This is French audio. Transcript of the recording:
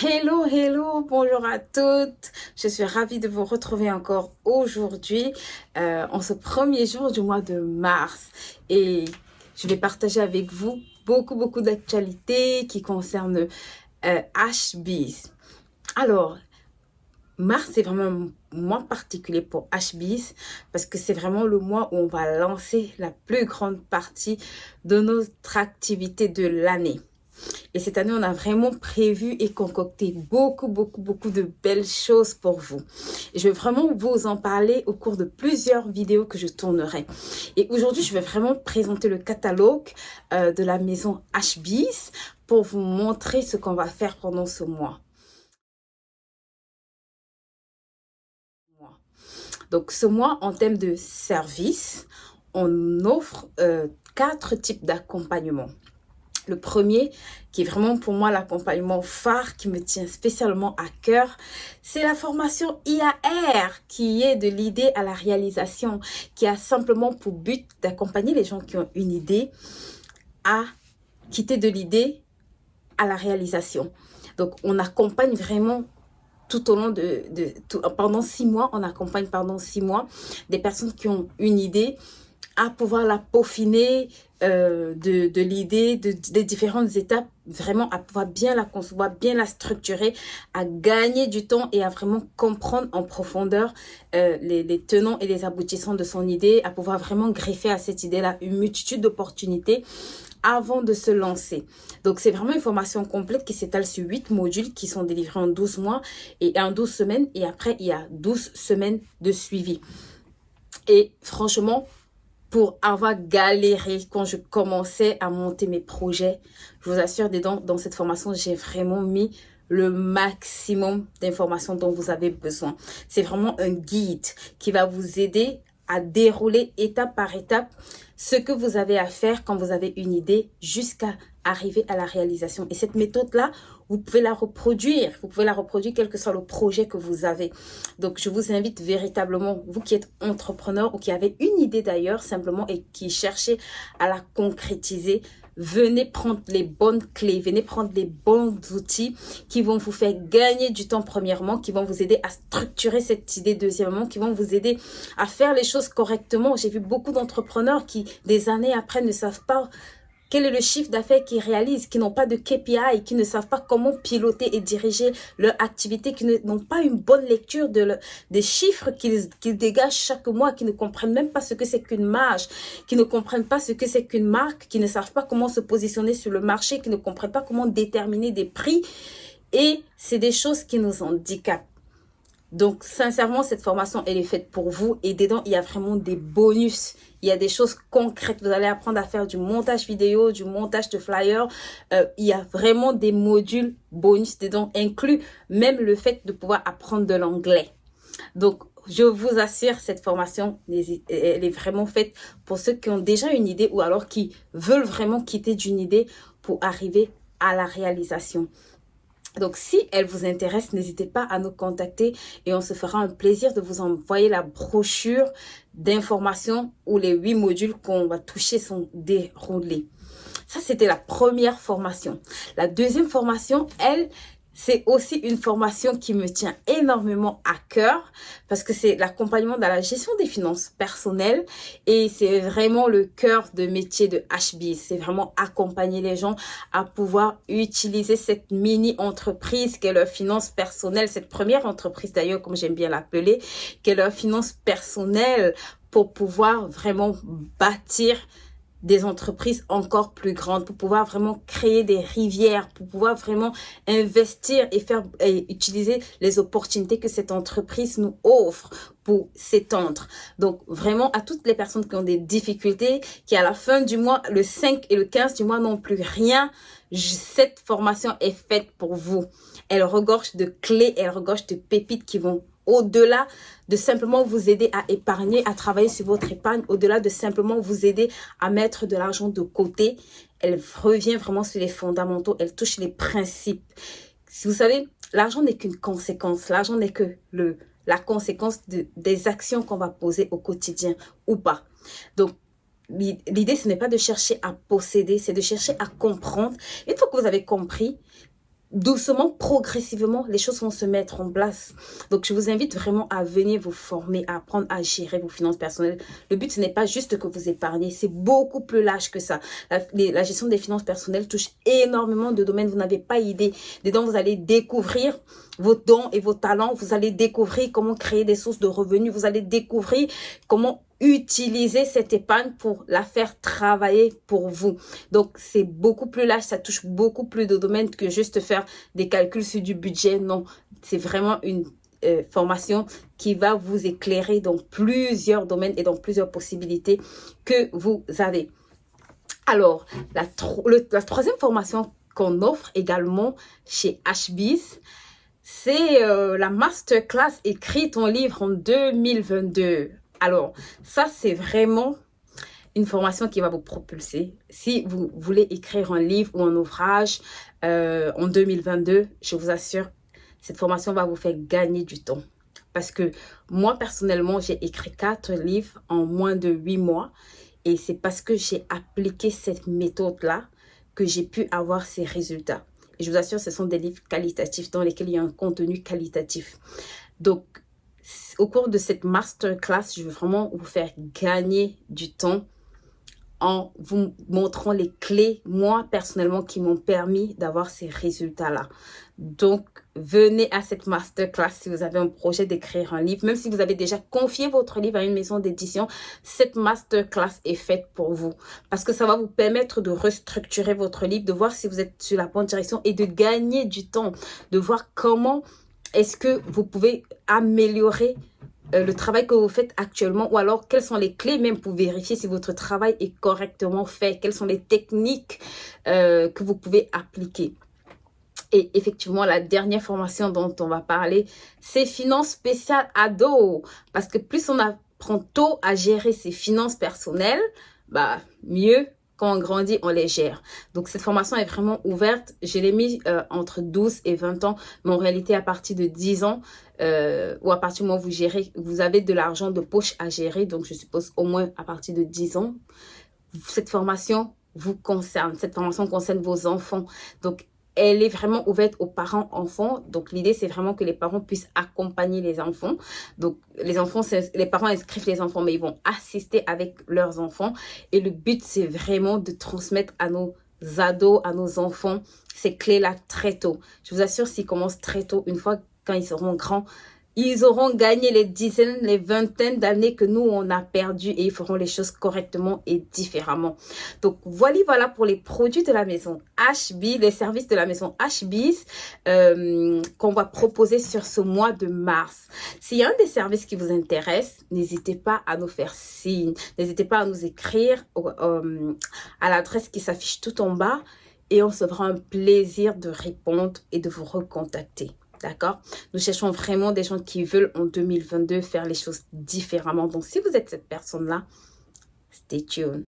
Hello, hello, bonjour à toutes. Je suis ravie de vous retrouver encore aujourd'hui, en ce premier jour du mois de mars. Et je vais partager avec vous beaucoup d'actualités qui concernent HBs. Alors, mars, c'est vraiment un mois particulier pour HBs parce que c'est vraiment le mois où on va lancer la plus grande partie de notre activité de l'année. Et cette année, on a vraiment prévu et concocté beaucoup de belles choses pour vous. Et je vais vraiment vous en parler au cours de plusieurs vidéos que je tournerai. Et aujourd'hui, je vais vraiment présenter le catalogue de la maison HBs pour vous montrer ce qu'on va faire pendant ce mois. Donc, ce mois, en termes de service, on offre 4 types d'accompagnement. Le premier, qui est vraiment pour moi l'accompagnement phare qui me tient spécialement à cœur, c'est la formation IAR qui est de l'idée à la réalisation, qui a simplement pour but d'accompagner les gens qui ont une idée à quitter de l'idée à la réalisation. Donc, on accompagne vraiment tout au long pendant 6 mois, on accompagne pendant 6 mois des personnes qui ont une idée à pouvoir la peaufiner de l'idée, des différentes étapes, vraiment à pouvoir bien la concevoir, bien la structurer, à gagner du temps et à vraiment comprendre en profondeur les tenants et les aboutissants de son idée, à pouvoir vraiment greffer à cette idée-là une multitude d'opportunités avant de se lancer. Donc, c'est vraiment une formation complète qui s'étale sur 8 modules qui sont délivrés en 12 mois et en 12 semaines. Et après, il y a 12 semaines de suivi. Et franchement, pour avoir galéré quand je commençais à monter mes projets, je vous assure, dans cette formation, j'ai vraiment mis le maximum d'informations dont vous avez besoin. C'est vraiment un guide qui va vous aider à dérouler étape par étape ce que vous avez à faire quand vous avez une idée jusqu'à arriver à la réalisation. Et cette méthode-là, vous pouvez la reproduire. Vous pouvez la reproduire quel que soit le projet que vous avez. Donc, je vous invite véritablement, vous qui êtes entrepreneur ou qui avez une idée d'ailleurs simplement et qui cherchez à la concrétiser, venez prendre les bonnes clés, venez prendre les bons outils qui vont vous faire gagner du temps premièrement, qui vont vous aider à structurer cette idée deuxièmement, qui vont vous aider à faire les choses correctement. J'ai vu beaucoup d'entrepreneurs qui, des années après, ne savent pas quel est le chiffre d'affaires qu'ils réalisent, qui n'ont pas de KPI, qui ne savent pas comment piloter et diriger leur activité, qui n'ont pas une bonne lecture des chiffres qu'ils dégagent chaque mois, qui ne comprennent même pas ce que c'est qu'une marge, qui ne comprennent pas ce que c'est qu'une marque, qui ne savent pas comment se positionner sur le marché, qui ne comprennent pas comment déterminer des prix. Et c'est des choses qui nous handicapent. Donc, sincèrement, cette formation, elle est faite pour vous. Et dedans, il y a vraiment des bonus. Il y a des choses concrètes. Vous allez apprendre à faire du montage vidéo, du montage de flyers. Il y a vraiment des modules bonus dedans, inclus même le fait de pouvoir apprendre de l'anglais. Donc, je vous assure, cette formation, elle est vraiment faite pour ceux qui ont déjà une idée ou alors qui veulent vraiment quitter d'une idée pour arriver à la réalisation. Donc, si elle vous intéresse, n'hésitez pas à nous contacter et on se fera un plaisir de vous envoyer la brochure d'informations où les 8 modules qu'on va toucher sont déroulés. Ça, c'était la première formation. La deuxième formation, c'est aussi une formation qui me tient énormément à cœur parce que c'est l'accompagnement dans la gestion des finances personnelles et c'est vraiment le cœur de métier de HBs. C'est vraiment accompagner les gens à pouvoir utiliser cette mini-entreprise qu'est leur finance personnelle, cette première entreprise d'ailleurs, comme j'aime bien l'appeler, qu'est leur finance personnelle pour pouvoir vraiment bâtir des entreprises encore plus grandes, pour pouvoir vraiment créer des rivières, pour pouvoir vraiment investir et utiliser les opportunités que cette entreprise nous offre pour s'étendre. Donc, vraiment, à toutes les personnes qui ont des difficultés, qui à la fin du mois, le 5 et le 15 du mois n'ont plus rien, cette formation est faite pour vous. Elle regorge de clés, elle regorge de pépites qui vont au-delà de simplement vous aider à épargner, à travailler sur votre épargne, au-delà de simplement vous aider à mettre de l'argent de côté, elle revient vraiment sur les fondamentaux, elle touche les principes. Si vous savez, l'argent n'est qu'une conséquence, l'argent n'est que la conséquence des actions qu'on va poser au quotidien ou pas. Donc, l'idée, ce n'est pas de chercher à posséder, c'est de chercher à comprendre. Une fois que vous avez compris, doucement, progressivement, les choses vont se mettre en place. Donc, je vous invite vraiment à venir vous former, à apprendre à gérer vos finances personnelles. Le but, ce n'est pas juste que vous épargnez, c'est beaucoup plus large que ça. La gestion des finances personnelles touche énormément de domaines, vous n'avez pas idée. Dedans, vous allez découvrir vos dons et vos talents, vous allez découvrir comment créer des sources de revenus, vous allez découvrir comment utiliser cette épargne pour la faire travailler pour vous. Donc, c'est beaucoup plus large, ça touche beaucoup plus de domaines que juste faire des calculs sur du budget. Non, c'est vraiment une formation qui va vous éclairer dans plusieurs domaines et dans plusieurs possibilités que vous avez. Alors, la troisième formation qu'on offre également chez HBIZ, c'est la masterclass Écris ton livre en 2022. Alors, ça, c'est vraiment une formation qui va vous propulser. Si vous voulez écrire un livre ou un ouvrage en 2022, je vous assure, cette formation va vous faire gagner du temps. Parce que moi, personnellement, j'ai écrit 4 livres en moins de 8 mois. Et c'est parce que j'ai appliqué cette méthode-là que j'ai pu avoir ces résultats. Et je vous assure, ce sont des livres qualitatifs dans lesquels il y a un contenu qualitatif. Donc, au cours de cette masterclass, je veux vraiment vous faire gagner du temps en vous montrant les clés, moi, personnellement, qui m'ont permis d'avoir ces résultats-là. Donc, venez à cette masterclass si vous avez un projet d'écrire un livre. Même si vous avez déjà confié votre livre à une maison d'édition, cette masterclass est faite pour vous. Parce que ça va vous permettre de restructurer votre livre, de voir si vous êtes sur la bonne direction et de gagner du temps, de voir comment est-ce que vous pouvez améliorer le travail que vous faites actuellement, ou alors quelles sont les clés même pour vérifier si votre travail est correctement fait, quelles sont les techniques que vous pouvez appliquer. Et effectivement, la dernière formation dont on va parler, c'est finances spéciales ado. Parce que plus on apprend tôt à gérer ses finances personnelles, bah mieux. Quand on grandit, on les gère. Donc, cette formation est vraiment ouverte. Je l'ai mis entre 12 et 20 ans. Mais en réalité, à partir de 10 ans, ou à partir du moment où vous avez de l'argent de poche à gérer. Donc, je suppose au moins à partir de 10 ans. Cette formation vous concerne. Cette formation concerne vos enfants. Donc, elle est vraiment ouverte aux parents-enfants. Donc, l'idée, c'est vraiment que les parents puissent accompagner les enfants. Donc, les parents inscrivent les enfants, mais ils vont assister avec leurs enfants. Et le but, c'est vraiment de transmettre à nos ados, à nos enfants, ces clés-là très tôt. Je vous assure, s'ils commencent très tôt, une fois quand ils seront grands, ils auront gagné les dizaines, les vingtaines d'années que nous, on a perdu et ils feront les choses correctement et différemment. Donc, voilà pour les produits de la maison HB, les services de la maison HBIZ qu'on va proposer sur ce mois de mars. S'il y a un des services qui vous intéresse, n'hésitez pas à nous faire signe. N'hésitez pas à nous écrire à l'adresse qui s'affiche tout en bas et on se fera un plaisir de répondre et de vous recontacter. D'accord? Nous cherchons vraiment des gens qui veulent en 2022 faire les choses différemment. Donc, si vous êtes cette personne-là, stay tuned.